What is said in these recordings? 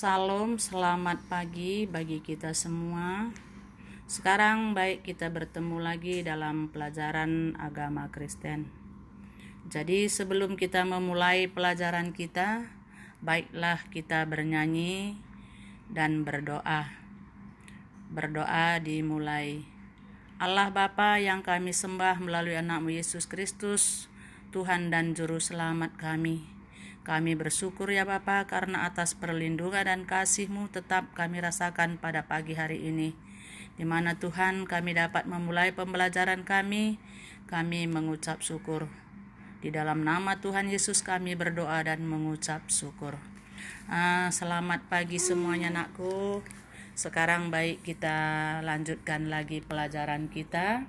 Salam, selamat pagi bagi kita semua. Sekarang baik kita bertemu lagi dalam pelajaran agama Kristen. Jadi sebelum kita memulai pelajaran kita, baiklah kita bernyanyi dan berdoa. Berdoa dimulai. Allah Bapa yang kami sembah melalui anak-Mu Yesus Kristus, Tuhan dan Juru Selamat kami. Kami bersyukur ya Bapa karena atas perlindungan dan kasih-Mu tetap kami rasakan pada pagi hari ini. Di mana Tuhan kami dapat memulai pembelajaran kami mengucap syukur. Di dalam nama Tuhan Yesus kami berdoa dan mengucap syukur. Selamat pagi semuanya anakku. Sekarang baik kita lanjutkan lagi pelajaran kita.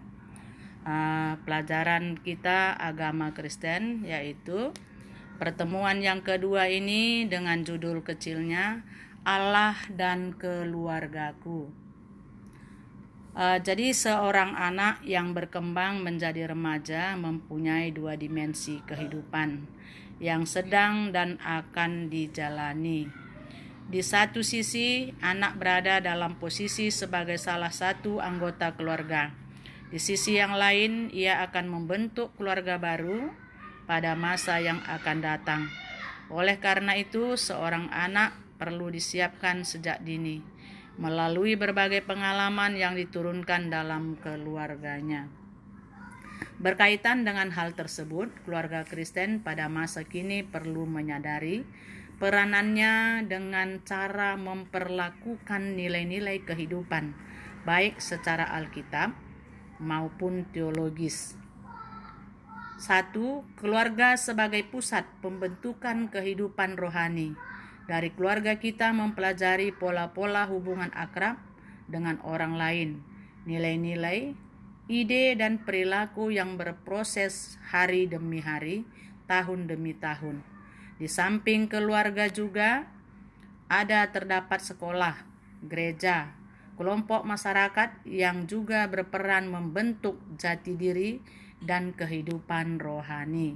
Pelajaran kita agama Kristen, yaitu pertemuan yang kedua ini dengan judul kecilnya Allah dan Keluargaku. Jadi seorang anak yang berkembang menjadi remaja mempunyai dua dimensi kehidupan yang sedang dan akan dijalani. Di satu sisi, anak berada dalam posisi sebagai salah satu anggota keluarga. Di sisi yang lain, ia akan membentuk keluarga baru pada masa yang akan datang. Oleh karena itu, seorang anak perlu disiapkan sejak dini melalui berbagai pengalaman yang diturunkan dalam keluarganya. Berkaitan dengan hal tersebut, keluarga Kristen pada masa kini perlu menyadari peranannya dengan cara memperlakukan nilai-nilai kehidupan, baik secara Alkitab maupun teologis. 1. Keluarga sebagai pusat pembentukan kehidupan rohani. Dari keluarga kita mempelajari pola-pola hubungan akrab dengan orang lain, nilai-nilai, ide dan perilaku yang berproses hari demi hari, tahun demi tahun. Di samping keluarga juga terdapat sekolah, gereja, kelompok masyarakat yang juga berperan membentuk jati diri dan kehidupan rohani.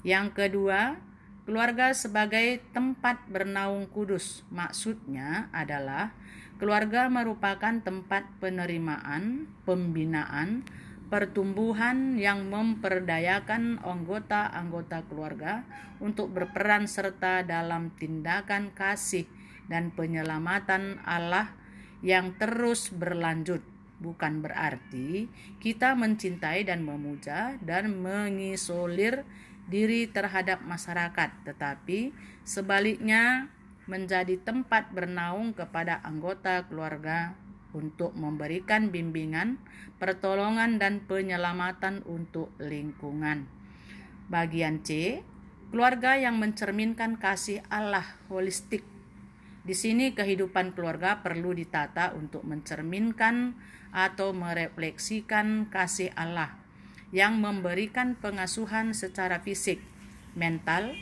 Yang kedua, keluarga sebagai tempat bernaung kudus. Maksudnya adalah keluarga merupakan tempat penerimaan, pembinaan, pertumbuhan yang memperdayakan anggota-anggota keluarga untuk berperan serta dalam tindakan kasih dan penyelamatan Allah yang terus berlanjut. Bukan berarti kita mencintai dan memuja dan mengisolir diri terhadap masyarakat, tetapi sebaliknya menjadi tempat bernaung kepada anggota keluarga untuk memberikan bimbingan, pertolongan dan penyelamatan untuk lingkungan. Bagian C, keluarga yang mencerminkan kasih Allah holistik. Di sini kehidupan keluarga perlu ditata untuk mencerminkan atau merefleksikan kasih Allah yang memberikan pengasuhan secara fisik, mental,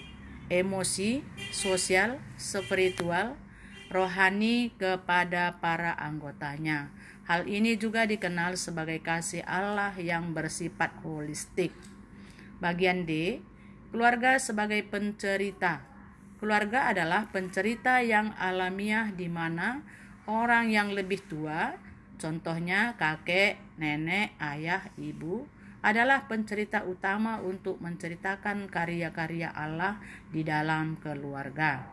emosi, sosial, spiritual, rohani kepada para anggotanya. Hal ini juga dikenal sebagai kasih Allah yang bersifat holistik. Bagian D, keluarga sebagai pencerita. Keluarga adalah pencerita yang alamiah di mana orang yang lebih tua, contohnya kakek, nenek, ayah, ibu, adalah pencerita utama untuk menceritakan karya-karya Allah di dalam keluarga.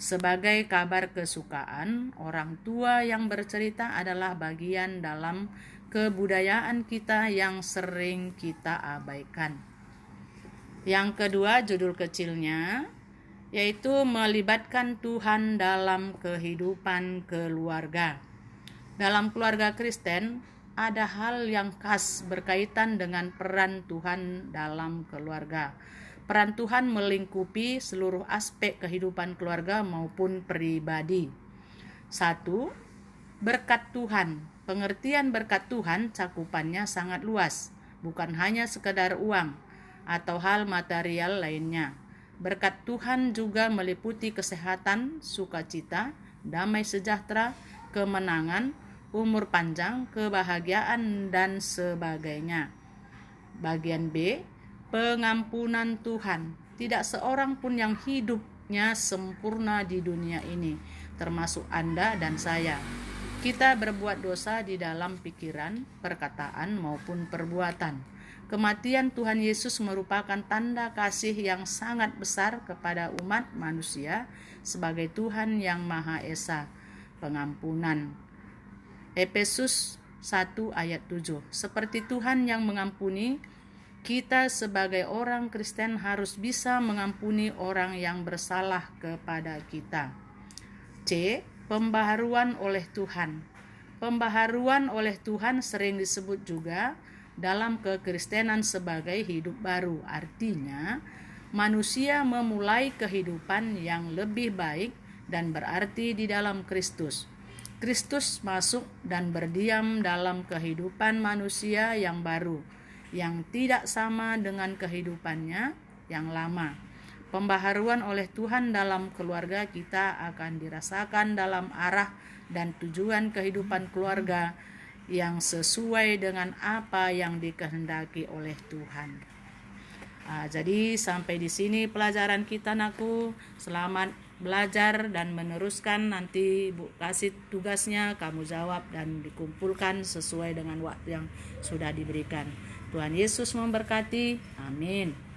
Sebagai kabar kesukaan, orang tua yang bercerita adalah bagian dalam kebudayaan kita yang sering kita abaikan. Yang kedua, judul kecilnya yaitu melibatkan Tuhan dalam kehidupan keluarga. Dalam keluarga Kristen, ada hal yang khas berkaitan dengan peran Tuhan dalam keluarga. Peran Tuhan melingkupi seluruh aspek kehidupan keluarga maupun pribadi. 1. Berkat Tuhan. Pengertian berkat Tuhan cakupannya sangat luas, bukan hanya sekedar uang atau hal material lainnya. Berkat Tuhan juga meliputi kesehatan, sukacita, damai sejahtera, kemenangan, umur panjang, kebahagiaan, dan sebagainya. Bagian B, pengampunan Tuhan. Tidak seorang pun yang hidupnya sempurna di dunia ini. termasuk Anda dan saya. Kita berbuat dosa di dalam pikiran, perkataan maupun perbuatan. Kematian Tuhan Yesus merupakan tanda kasih yang sangat besar kepada umat manusia sebagai Tuhan yang Maha Esa. Pengampunan. Efesus 1 ayat 7. Seperti Tuhan yang mengampuni, kita sebagai orang Kristen harus bisa mengampuni orang yang bersalah kepada kita. C. Pembaharuan oleh Tuhan. Pembaharuan oleh Tuhan sering disebut juga dalam kekristenan sebagai hidup baru. Artinya, manusia memulai kehidupan yang lebih baik dan berarti di dalam Kristus. Kristus masuk dan berdiam dalam kehidupan manusia yang baru, yang tidak sama dengan kehidupannya yang lama. Pembaharuan oleh Tuhan dalam keluarga kita akan dirasakan dalam arah dan tujuan kehidupan keluarga yang sesuai dengan apa yang dikehendaki oleh Tuhan. Jadi sampai di sini pelajaran kita, anakku. Selamat belajar dan meneruskan. Nanti Ibu kasih tugasnya, kamu jawab dan dikumpulkan sesuai dengan waktu yang sudah diberikan. Tuhan Yesus memberkati. Amin.